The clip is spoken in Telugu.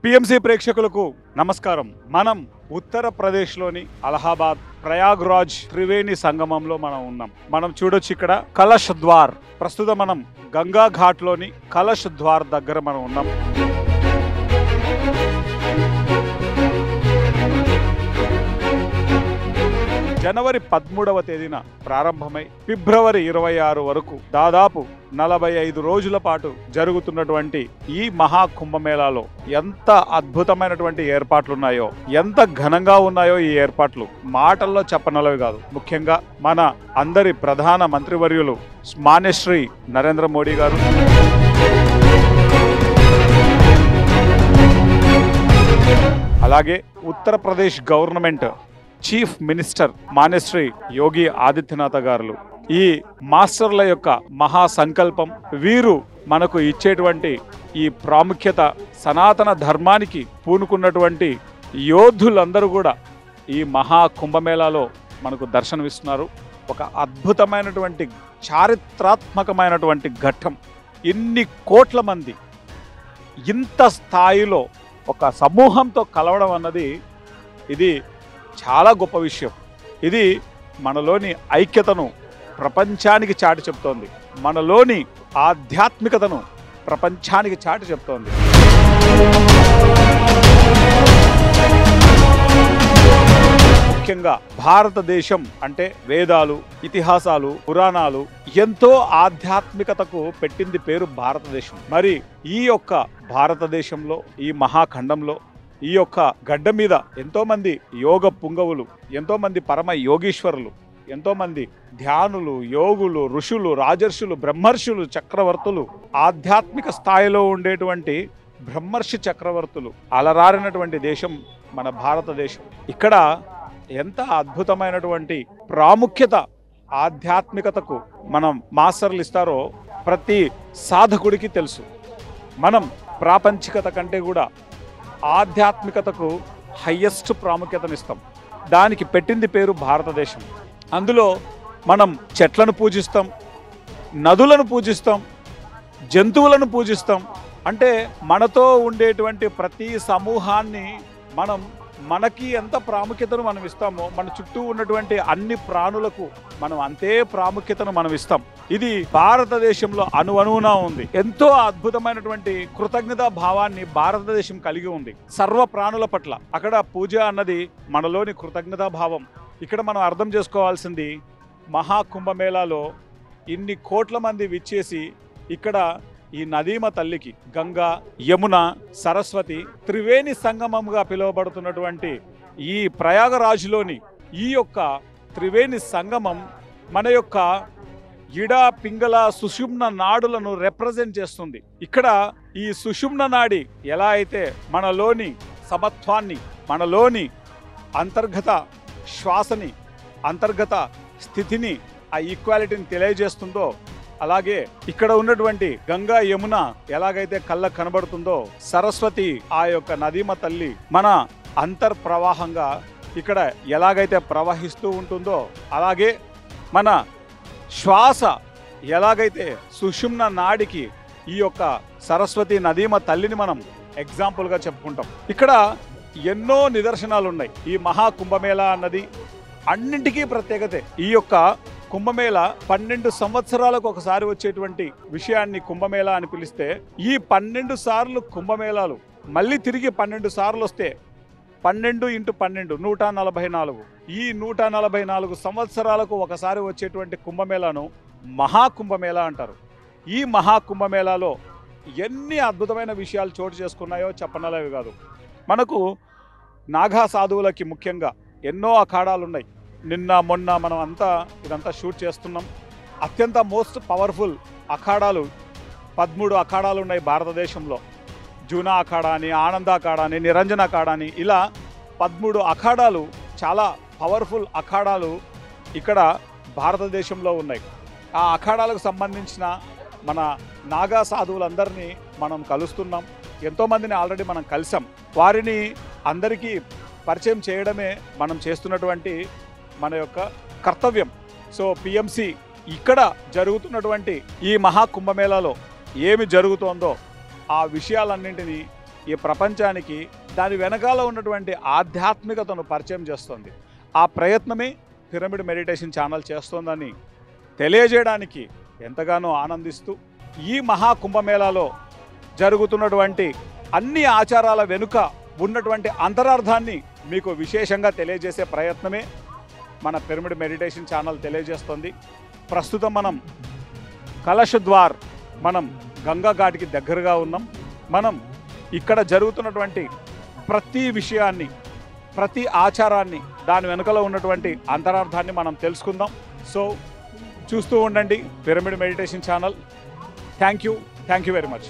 పిఎంసి ప్రేక్షకులకు నమస్కారం. మనం ఉత్తరప్రదేశ్లోని అలహాబాద్ ప్రయాగ్రాజ్ త్రివేణి సంగమంలో మనం ఉన్నాం. మనం చూడొచ్చు ఇక్కడ కలష్ ద్వార్. ప్రస్తుతం మనం గంగా ఘాట్లోని కలష్ ద్వార్ దగ్గర మనం ఉన్నాం. జనవరి 13వ తేదీన ప్రారంభమై ఫిబ్రవరి 26 వరకు దాదాపు 45 రోజుల పాటు జరుగుతున్నటువంటి ఈ మహా కుంభమేళాలో ఎంత అద్భుతమైనటువంటి ఏర్పాట్లున్నాయో, ఎంత ఘనంగా ఉన్నాయో ఈ ఏర్పాట్లు మాటల్లో చెప్పనలవి కాదు. ముఖ్యంగా మన అందరి ప్రధాన మంత్రివర్యులు మాన్యశ్రీ నరేంద్ర మోడీ గారు, అలాగే Uttar Pradesh government chief minister Manyashri Yogi Adityanath గారు, ఈ మాస్టర్ల యొక్క మహా సంకల్పం, వీరు మనకు ఇచ్చేటువంటి ఈ ప్రాముఖ్యత, సనాతన ధర్మానికి పూనుకున్నటువంటి యోధులందరూ కూడా ఈ మహా కుంభమేళాలో మనకు దర్శనమిస్తున్నారు. ఒక అద్భుతమైనటువంటి చారిత్రాత్మకమైనటువంటి ఘట్టం. ఇన్ని కోట్ల మంది ఇంత స్థాయిలో ఒక సమూహంతో కలవడం అన్నది ఇది చాలా గొప్ప విషయం. ఇది మనలోని ఐక్యతను ప్రపంచానికి చాటి చెప్తోంది. మనలోని ఆధ్యాత్మికతను ప్రపంచానికి చాటి చెప్తోంది. ముఖ్యంగా భారతదేశం అంటే వేదాలు, ఇతిహాసాలు, పురాణాలు, ఎంతో ఆధ్యాత్మికతకు పెట్టింది పేరు భారతదేశం. మరి ఈ యొక్క భారతదేశంలో, ఈ మహాఖండంలో, ఈ యొక్క గడ్డ మీద ఎంతోమంది యోగ పుంగవులు, ఎంతోమంది పరమ యోగీశ్వరులు, ఎంతోమంది ధ్యానులు, యోగులు, ఋషులు, రాజర్షులు, బ్రహ్మర్షులు, చక్రవర్తులు, ఆధ్యాత్మిక స్థాయిలో ఉండేటువంటి బ్రహ్మర్షి చక్రవర్తులు అలరారినటువంటి దేశం మన భారతదేశం. ఇక్కడ ఎంత అద్భుతమైనటువంటి ప్రాముఖ్యత ఆధ్యాత్మికతకు మనం మాస్టర్లు ఇస్తారో ప్రతి సాధకుడికి తెలుసు. మనం ప్రాపంచికత కంటే కూడా ఆధ్యాత్మికతకు హయ్యెస్ట్ ప్రాముఖ్యతనిస్తాం. దానికి పెట్టింది పేరు భారతదేశం. అందులో మనం చెట్లను పూజిస్తాం, నదులను పూజిస్తాం, జంతువులను పూజిస్తాం. అంటే మనతో ఉండేటువంటి ప్రతి సమూహాన్ని మనకి ఎంత ప్రాముఖ్యతను మనం ఇస్తామో, మన చుట్టూ ఉన్నటువంటి అన్ని ప్రాణులకు మనం అంతే ప్రాముఖ్యతను మనం ఇస్తాం. ఇది భారతదేశంలో అణువణువునా ఉంది. ఎంతో అద్భుతమైనటువంటి కృతజ్ఞతా భావాన్ని భారతదేశం కలిగి ఉంది సర్వ ప్రాణుల పట్ల. అక్కడ పూజ అన్నది మనలోని కృతజ్ఞతా భావం. ఇక్కడ మనం అర్థం చేసుకోవాల్సింది, మహాకుంభమేళాలో ఇన్ని కోట్ల మంది విచ్చేసి ఇక్కడ ఈ నదీమ తల్లికి, గంగా, యమున, సరస్వతి త్రివేణి సంగమంగా పిలువబడుతున్నటువంటి ఈ ప్రయాగరాజులోని ఈ యొక్క త్రివేణి సంగమం మన యొక్క ఇడ, పింగళ, సుషుమ్న నాడులను రిప్రజెంట్ చేస్తుంది. ఇక్కడ ఈ సుషుమ్న నాడి ఎలా అయితే మనలోని సమత్వాన్ని, మనలోని అంతర్గత శ్వాసని, అంతర్గత స్థితిని, ఆ ఈక్వాలిటీని తెలియజేస్తుందో, అలాగే ఇక్కడ ఉన్నటువంటి గంగా, యమున ఎలాగైతే కళ్ళకు కనబడుతుందో, సరస్వతి ఆ యొక్క నదీమ తల్లి మన అంతర్ప్రవాహంగా ఇక్కడ ఎలాగైతే ప్రవహిస్తూ ఉంటుందో, అలాగే మన శ్వాస ఎలాగైతే సుషుమ్న నాడికి ఈ యొక్క సరస్వతి నదీమ తల్లిని మనం ఎగ్జాంపుల్గా చెప్పుకుంటాం. ఇక్కడ ఎన్నో నిదర్శనాలు ఉన్నాయి. ఈ మహా కుంభమేళా అన్నది అన్నింటికీ ప్రత్యేకతే. ఈ యొక్క కుంభమేళ 12 సంవత్సరాలకు ఒకసారి వచ్చేటువంటి విషయాన్ని కుంభమేళ అని పిలిస్తే, ఈ 12 సార్లు కుంభమేళాలు మళ్ళీ తిరిగి 12 సార్లు వస్తే 12 × 12 144. ఈ 144 సంవత్సరాలకు ఒకసారి వచ్చేటువంటి కుంభమేళాను మహాకుంభమేళ అంటారు. ఈ మహాకుంభమేళాలో ఎన్ని అద్భుతమైన విషయాలు చోటు చేసుకున్నాయో చెప్పనలేవి కాదు. మనకు నాగా సాధువులకి ముఖ్యంగా ఎన్నో అఖాడాలు ఉన్నాయి. నిన్న మొన్న మనం ఇదంతా షూట్ చేస్తున్నాం. అత్యంత మోస్ట్ పవర్ఫుల్ అఖాడాలు 13 అఖాడాలు ఉన్నాయి భారతదేశంలో. జూనా అఖాడా అని, ఆనంద అఖాడా అని, నిరంజన అఖాడా అని, ఇలా 13 అఖాడాలు, చాలా పవర్ఫుల్ అఖాడాలు ఇక్కడ భారతదేశంలో ఉన్నాయి. ఆ అఖాడాలకు సంబంధించిన మన నాగా సాధువులందరినీ మనం కలుస్తున్నాం. ఎంతోమందిని ఆల్రెడీ మనం కలిసాం. వారిని అందరికీ పరిచయం చేయడమే మనం చేస్తున్నటువంటి మన యొక్క కర్తవ్యం. సో పిఎంసి ఇక్కడ జరుగుతున్నటువంటి ఈ మహాకుంభమేళాలో ఏమి జరుగుతోందో ఆ విషయాలన్నింటినీ ఈ ప్రపంచానికి దాని వెనకాల ఉన్నటువంటి ఆధ్యాత్మికతను పరిచయం చేస్తుంది. ఆ ప్రయత్నమే పిరమిడ్ మెడిటేషన్ ఛానల్ చేస్తోందని తెలియజేయడానికి ఎంతగానో ఆనందిస్తూ ఈ మహాకుంభమేళాలో జరుగుతున్నటువంటి అన్ని ఆచారాల వెనుక ఉన్నటువంటి అంతరార్థాన్ని మీకు విశేషంగా తెలియజేసే ప్రయత్నమే మన పిరమిడ్ మెడిటేషన్ ఛానల్ తెలియజేస్తుంది. ప్రస్తుతం మనం కలశద్వార్ మనం గంగా ఘాట్కి దగ్గరగా ఉన్నాం. మనం ఇక్కడ జరుగుతున్నటువంటి ప్రతి విషయాన్ని, ప్రతి ఆచారాన్ని, దాని వెనుకలో ఉన్నటువంటి అంతరార్థాన్ని మనం తెలుసుకుందాం. సో చూస్తూ ఉండండి pyramid meditation channel. Thank you very much.